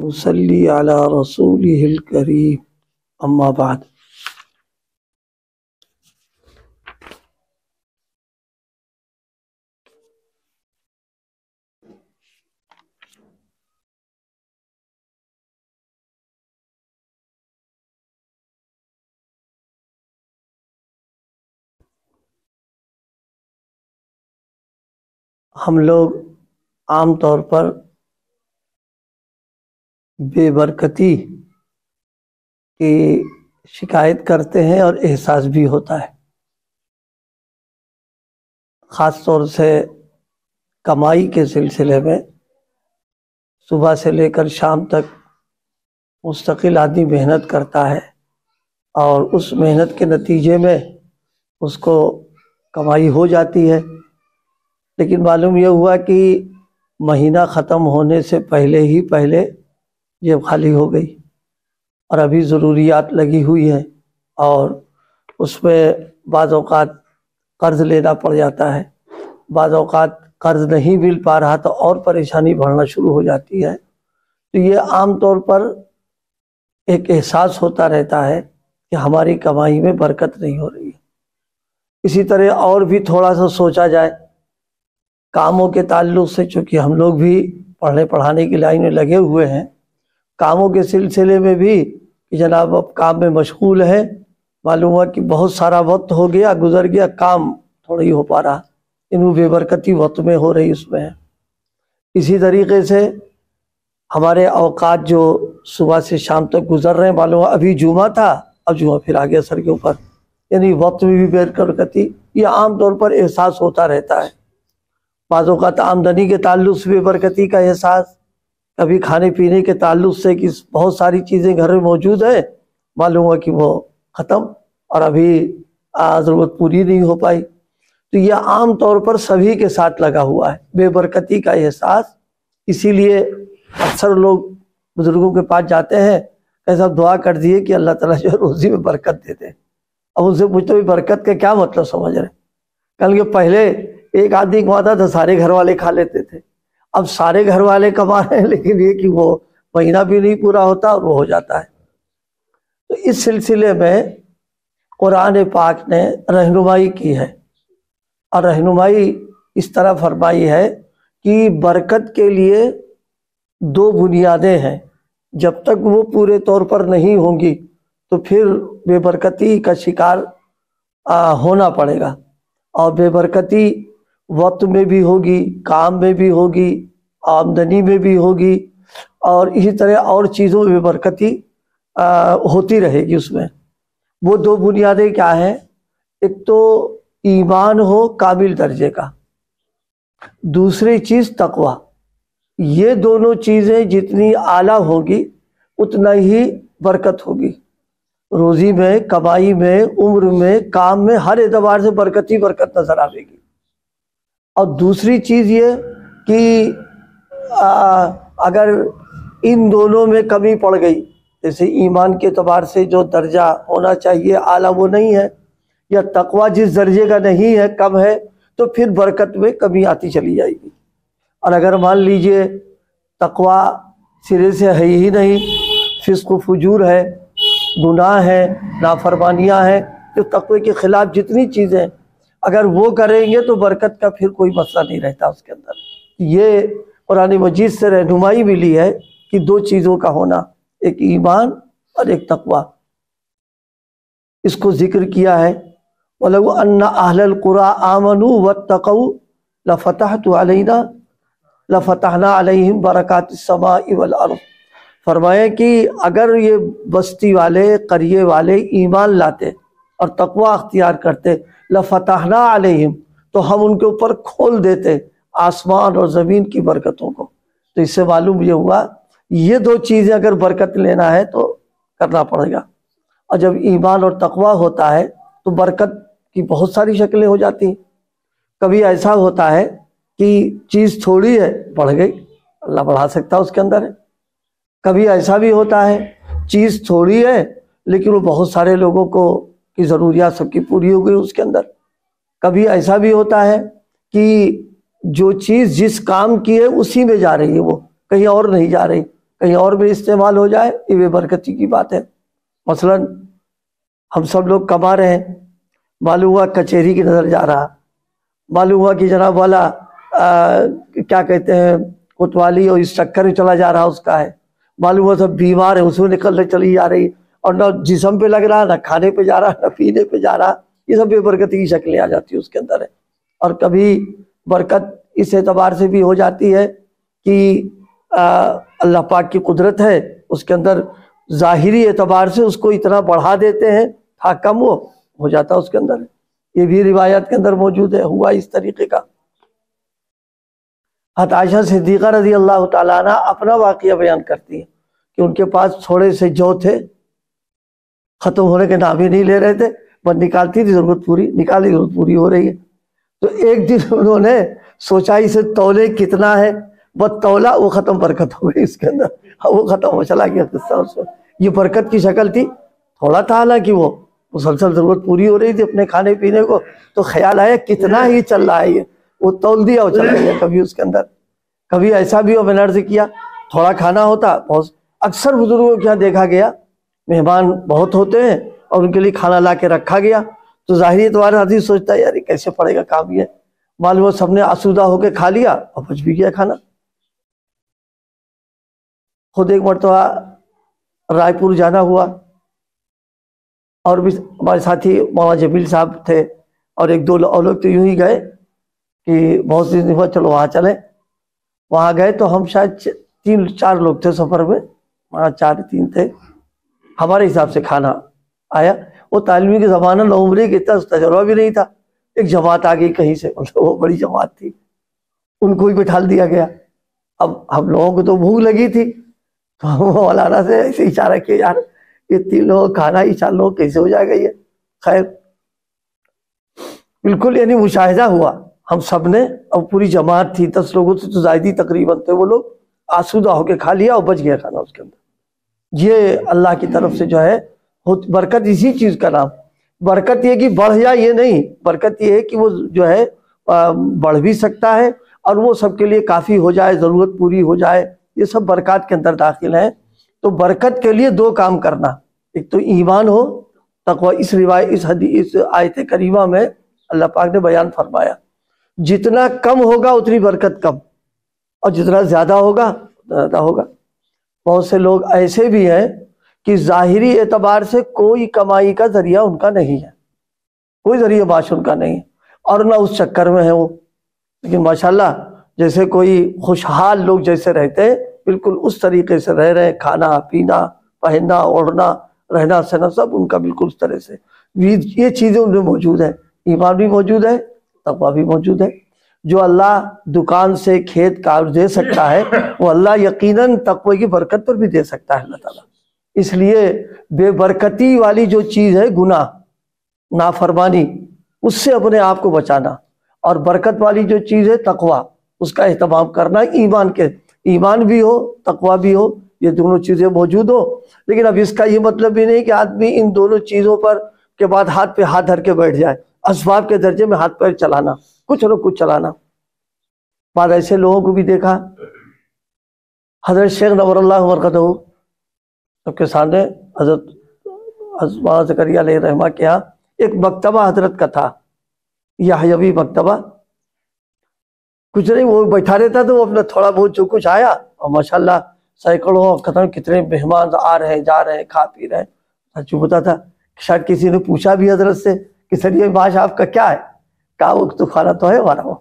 ونصلي على رسوله الكريم اما بعد۔ ہم لوگ عام طور پر بے برکتی کی شکایت کرتے ہیں اور احساس بھی ہوتا ہے، خاص طور سے کمائی کے سلسلے میں۔ صبح سے لے کر شام تک مستقل آدمی محنت کرتا ہے اور اس محنت کے نتیجے میں اس کو کمائی ہو جاتی ہے، لیکن معلوم یہ ہوا کہ مہینہ ختم ہونے سے پہلے جیب خالی ہو گئی اور ابھی ضروریات لگی ہوئی ہیں، اور اس میں بعض اوقات قرض لینا پڑ جاتا ہے، بعض اوقات قرض نہیں مل پا رہا تو اور پریشانی بڑھنا شروع ہو جاتی ہے۔ تو یہ عام طور پر ایک احساس ہوتا رہتا ہے کہ ہماری کمائی میں برکت نہیں ہو رہی ہے۔ اسی طرح اور بھی تھوڑا سا سوچا جائے کاموں کے تعلق سے، چونکہ ہم لوگ بھی پڑھنے پڑھانے کی لائن میں لگے ہوئے ہیں، کاموں کے سلسلے میں بھی کہ جناب اب کام میں مشغول ہے، معلوم ہوا کہ بہت سارا وقت ہو گیا گزر گیا، کام تھوڑا ہی ہو پا رہا، انہوں بے برکتی وقت میں ہو رہی اس میں ہے۔ اسی طریقے سے ہمارے اوقات جو صبح سے شام تک گزر رہے ہیں، معلوم ہوا ابھی جمعہ تھا، اب جمعہ پھر آ گیا سر کے اوپر، یعنی وقت میں بھی بے برکتی، یہ عام طور پر احساس ہوتا رہتا ہے۔ بعض اوقات آمدنی کے تعلق سے بے برکتی کا احساس، کبھی کھانے پینے کے تعلق سے کہ بہت ساری چیزیں گھر میں موجود ہیں، معلوم ہوا کہ وہ ختم اور ابھی ضرورت پوری نہیں ہو پائی۔ تو یہ عام طور پر سبھی کے ساتھ لگا ہوا ہے بے برکتی کا احساس۔ اسی لیے اکثر لوگ بزرگوں کے پاس جاتے ہیں کہ صاحب دعا کر دیے کہ اللہ تعالیٰ جو روزی میں برکت دے دے۔ اب ان سے پوچھتے ہوئے برکت کا کیا مطلب سمجھ رہے ہیں؟ کل کے پہلے ایک آدمی کماتا تھا سارے گھر والے کھا لیتے تھے، اب سارے گھر والے کما رہے ہیں لیکن یہ کہ وہ مہینہ بھی نہیں پورا ہوتا اور وہ ہو جاتا ہے۔ تو اس سلسلے میں قرآن پاک نے رہنمائی کی ہے، اور رہنمائی اس طرح فرمائی ہے کہ برکت کے لیے دو بنیادیں ہیں، جب تک وہ پورے طور پر نہیں ہوں گی تو پھر بے برکتی کا شکار ہونا پڑے گا، اور بے برکتی وقت میں بھی ہوگی، کام میں بھی ہوگی، آمدنی میں بھی ہوگی، اور اسی طرح اور چیزوں میں بے برکتی ہوتی رہے گی اس میں۔ وہ دو بنیادیں کیا ہیں؟ ایک تو ایمان ہو کامل درجے کا، دوسری چیز تقوی۔ یہ دونوں چیزیں جتنی اعلیٰ ہوگی اتنا ہی برکت ہوگی، روزی میں، کمائی میں، عمر میں، کام میں، ہر اعتبار سے برکت ہی برکت نظر آئے گی۔ اور دوسری چیز یہ کہ اگر ان دونوں میں کمی پڑ گئی، جیسے ایمان کے اعتبار سے جو درجہ ہونا چاہیے اعلیٰ وہ نہیں ہے، یا تقوی جس درجے کا نہیں ہے، کم ہے، تو پھر برکت میں کمی آتی چلی جائے گی۔ اور اگر مان لیجئے تقوی سرے سے ہے ہی نہیں، فسق و فجور ہے، گناہ ہے، نافرمانیاں ہیں، جو تقوی کے خلاف جتنی چیزیں اگر وہ کریں گے تو برکت کا پھر کوئی مسئلہ نہیں رہتا اس کے اندر۔ یہ قرآن مجید سے رہنمائی ملی ہے کہ دو چیزوں کا ہونا، ایک ایمان اور ایک تقوی۔ اس کو ذکر کیا ہے وَلَوْ أَنَّ أَهْلَ الْقُرَىٰ آمَنُوا وَاتَّقَوْا لَفَتَحْنَا عَلَيْهِمْ بَرَكَاتِ السَّمَاءِ وَالْأَرْضِ۔ فرمایا کہ اگر یہ بستی والے، قریے والے ایمان لاتے اور تقوی اختیار کرتے، لَفَتَحْنَا عَلَيْهِمْ، تو ہم ان کے اوپر کھول دیتے آسمان اور زمین کی برکتوں کو۔ تو اس سے معلوم یہ ہوا یہ دو چیزیں اگر برکت لینا ہے تو کرنا پڑے گا۔ اور جب ایمان اور تقوی ہوتا ہے تو برکت کی بہت ساری شکلیں ہو جاتی ہیں۔ کبھی ایسا ہوتا ہے کہ چیز تھوڑی ہے، بڑھ گئی، اللہ بڑھا سکتا ہے اس کے اندر ہے۔ کبھی ایسا بھی ہوتا ہے چیز تھوڑی ہے لیکن وہ بہت سارے لوگوں کو کی ضروریات سب کی پوری ہو گئی اس کے اندر۔ کبھی ایسا بھی ہوتا ہے کہ جو چیز جس کام کی ہے اسی میں جا رہی ہے، وہ کہیں اور نہیں جا رہی، کہیں اور بھی استعمال ہو جائے، یہ بے برکتی کی بات ہے۔ مثلا ہم سب لوگ کما رہے ہیں، معلوم ہوا کچہری کی نظر جا رہا، معلوم ہوا کہ جناب والا کیا کہتے ہیں کوتوالی اور اس چکر میں چلا جا رہا اس کا ہے، معلوم ہوا سب بیمار ہے، اس میں نکل چلی جا رہی، اور نہ جسم پہ لگ رہا، نہ کھانے پہ جا رہا، نہ پینے پہ جا رہا، یہ سب بے برکتی کی شکلیں آ جاتی ہیں اس کے اندر ہے۔ اور کبھی برکت اس اعتبار سے بھی ہو جاتی ہے کہ اللہ پاک کی قدرت ہے، اس کے اندر ظاہری اعتبار سے اس کو اتنا بڑھا دیتے ہیں، تھا کم وہ ہو جاتا اس کے اندر، یہ بھی روایات کے اندر موجود ہے، ہوا اس طریقے کا۔ حضرت عائشہ صدیقہ رضی اللہ تعالیٰ عنہ اپنا واقعہ بیان کرتی ہیں کہ ان کے پاس تھوڑے سے جو تھے، ختم ہونے کے نام ہی نہیں لے رہے تھے، بس نکالتی تھی ضرورت پوری، نکالی ضرورت پوری ہو رہی ہے۔ تو ایک دن انہوں نے سوچا اسے تولے کتنا ہے، بس تولا، وہ ختم، برکت ہو گئی اس کے اندر، وہ ختم ہو چلا گیا قصہ اس میں۔ یہ برکت کی شکل تھی، تھوڑا تھا حالانکہ وہ مسلسل ضرورت پوری ہو رہی تھی اپنے کھانے پینے کو، تو خیال آیا کتنا ہی چل رہا ہے یہ، وہ تول دیا اور چلا گیا کبھی اس کے اندر۔ کبھی ایسا بھی ہو، میں نے عرض کیا تھوڑا کھانا ہوتا، بہت اکثر بزرگوں کے یہاں دیکھا گیا مہمان بہت ہوتے ہیں اور ان کے لیے کھانا لا کے رکھا گیا، تو ظاہری اعتبار سے آدمی سوچتا ہے یار یہ کیسے پڑے گا کام، یہ معلوم ہو سب نے آسودہ ہو کے کھا لیا اور بچ بھی گیا کھانا۔ خود ایک مرتبہ رائے پور جانا ہوا، اور بھی ہمارے ساتھی مولانا جمیل صاحب تھے، اور ایک دو اور لوگ تو یوں ہی گئے کہ بہت دن ہوا چلو وہاں چلیں۔ وہاں گئے تو ہم شاید 3-4 لوگ تھے سفر میں، وہاں 4-3 تھے، ہمارے حساب سے کھانا آیا۔ وہ تعلیمی کے زمانہ نوعمری کے اتنا تجربہ بھی نہیں تھا، ایک جماعت آ گئی کہیں سے، وہ بڑی جماعت تھی، ان کو ہی بٹھا دیا گیا۔ اب ہم لوگوں کو تو بھوک لگی تھی، تو ہم مولانا سے ایسے اشارہ کیا یار یہ 3 لوگ کھانا ہی 4 لوگ کیسے ہو جائے گا یہ، خیر بالکل یعنی مشاہدہ ہوا ہم سب نے، اب پوری جماعت تھی 10 لوگوں سے تو زائد ہی تقریباً تھے، وہ لوگ آسودہ ہو کے کھا لیا اور بچ گیا کھانا اس کے اندر۔ یہ اللہ کی طرف سے جو ہے برکت، اسی چیز کا نام برکت، یہ کہ بڑھ جائے یہ نہیں، برکت یہ ہے کہ وہ جو ہے بڑھ بھی سکتا ہے اور وہ سب کے لیے کافی ہو جائے، ضرورت پوری ہو جائے، یہ سب برکات کے اندر داخل ہیں۔ تو برکت کے لیے 2 کام کرنا، ایک تو ایمان ہو، تقوی۔ اس روایت اس حدیث آیت کریمہ میں اللہ پاک نے بیان فرمایا جتنا کم ہوگا اتنی برکت کم، اور جتنا زیادہ ہوگا زیادہ ہوگا۔ بہت سے لوگ ایسے بھی ہیں کہ ظاہری اعتبار سے کوئی کمائی کا ذریعہ ان کا نہیں ہے، کوئی ذریعہ معاش ان کا نہیں ہے، اور نہ اس چکر میں ہے وہ، لیکن ماشاءاللہ جیسے کوئی خوشحال لوگ جیسے رہتے ہیں بالکل اس طریقے سے رہ رہے ہیں، کھانا پینا پہننا اوڑھنا رہنا سہنا سب ان کا بالکل اس طرح سے، یہ چیزیں ان میں موجود ہیں، ایمان بھی موجود ہے، تقویٰ بھی موجود ہے۔ جو اللہ دکان سے کھیت کار دے سکتا ہے وہ اللہ یقیناً تقوی کی برکت پر بھی دے سکتا ہے اللہ تعالیٰ۔ اس لیے بے برکتی والی جو چیز ہے گناہ نافرمانی، اس سے اپنے آپ کو بچانا، اور برکت والی جو چیز ہے تقویٰ، اس کا اہتمام کرنا، ایمان بھی ہو تقویٰ بھی ہو، یہ دونوں چیزیں موجود ہو۔ لیکن اب اس کا یہ مطلب بھی نہیں کہ آدمی ان دونوں چیزوں پر کے بعد ہاتھ پہ ہاتھ دھر کے بیٹھ جائے، اسباب کے درجے میں ہاتھ پیر چلانا، کچھ نہ کچھ چلانا۔ بعد ایسے لوگوں کو بھی دیکھا، حضرت شیخ نور اللہ برکتہ سب کے سامنے، حضرت مولانا زکریا علیہ رحمہ کے یہاں ایک مکتبہ حضرت کا تھا، یحیوی مکتبہ، کچھ نہیں، وہ بیٹھا رہتا تو وہ اپنا تھوڑا بہت جو کچھ آیا، اور ماشاءاللہ سینکڑوں کتنے مہمان آ رہے ہیں جا رہے ہیں کھا پی رہے ہیں، جو ہوتا تھا شاید کسی نے پوچھا بھی حضرت سے کہ سر یہ معاش آپ کا کیا ہے، کہا وہ تو کھانا تو ہے ہمارا وہ،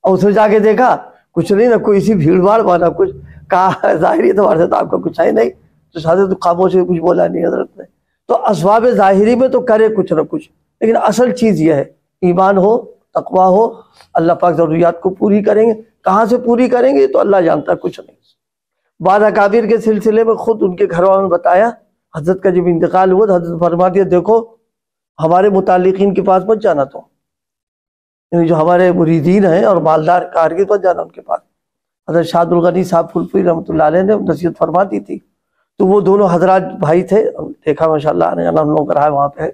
اور اس نے جا کے دیکھا کچھ نہیں، نہ کوئی اسی بھیڑ بھاڑ والا کچھ، کہا ظاہری اعتبار سے تو آپ کا کچھ ہے نہیں، تو حضرت خاموش سے کچھ بولا نہیں حضرت نے۔ تو اسباب ظاہری میں تو کرے کچھ نہ کچھ، لیکن اصل چیز یہ ہے ایمان ہو تقویٰ ہو، اللہ پاک ضروریات کو پوری کریں گے، کہاں سے پوری کریں گے تو اللہ جانتا ہے، کچھ نہیں۔ بعض اکابر کے سلسلے میں خود ان کے گھر والوں نے بتایا، حضرت کا جب انتقال ہوا تو حضرت فرما دیا دیکھو ہمارے متعلقین کے پاس مت جانا، تو یعنی جو ہمارے مریدین ہیں اور مالدار کارگر مت جانا ان کے پاس۔ حضرت شاد الغنی صاحب پھلپوری رحمۃ اللہ علیہ نے نصیحت فرما دی تھی، تو وہ دونوں حضرات بھائی تھے، دیکھا ماشاءاللہ آنے جانا ہم لوگوں کا رہا ہے، وہاں پہ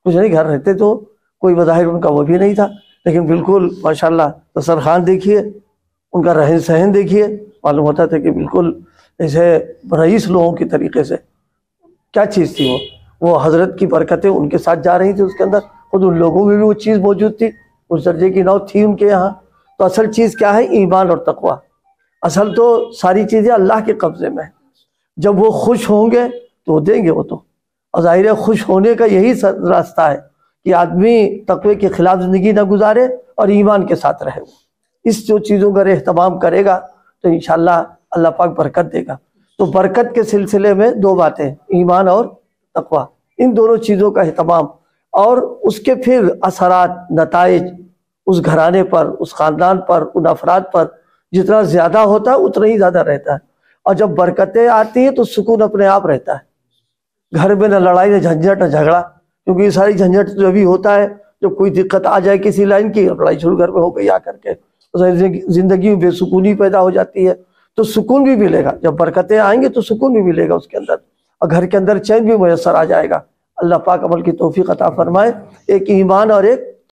کچھ نہیں گھر رہتے تو کوئی بظاہر ان کا وہ بھی نہیں تھا، لیکن بالکل ماشاءاللہ دسترخوان دیکھیے، ان کا رہن سہن دیکھیے، معلوم ہوتا تھا کہ بالکل ایسے رئیس لوگوں کی طریقے سے کیا چیز تھی وہ حضرت کی برکتیں ان کے ساتھ جا رہی تھی اس کے اندر، خود ان لوگوں میں بھی وہ چیز موجود تھی، اس درجے کی نو تھی ان کے یہاں۔ تو اصل چیز کیا ہے؟ ایمان اور تقوی۔ اصل تو ساری چیزیں اللہ کے قبضے میں ہیں، جب وہ خوش ہوں گے تو وہ دیں گے وہ تو، اور ظاہر ہے خوش ہونے کا یہی راستہ ہے کہ آدمی تقوی کے خلاف زندگی نہ گزارے اور ایمان کے ساتھ رہے۔ اس جو چیزوں کا اہتمام کرے گا تو انشاءاللہ اللہ پاک برکت دے گا۔ تو برکت کے سلسلے میں دو باتیں، ایمان اور تقوی، ان دونوں چیزوں کا اہتمام، اور اس کے پھر اثرات، نتائج اس گھرانے پر، اس خاندان پر، ان افراد پر جتنا زیادہ ہوتا ہے اتنا ہی زیادہ رہتا ہے۔ اور جب برکتیں آتی ہیں تو سکون اپنے آپ رہتا ہے، گھر میں نہ لڑائی، نہ جھنجھٹ، نہ جھگڑا، کیونکہ یہ ساری جھنجھٹ جو بھی ہوتا ہے، جب کوئی دقت آ جائے کسی لائن کی، لڑائی شروع گھر میں ہو گئی آ کر کے، زندگی میں بے سکونی پیدا ہو جاتی ہے۔ تو سکون بھی ملے گا، جب برکتیں آئیں گے تو سکون بھی ملے گا اس کے اندر، اور گھر کے اندر چین بھی میسر آ جائے گا۔ اللہ پاک عمل کی توفیق عطا فرمائے۔ ایک ایمان اور ایک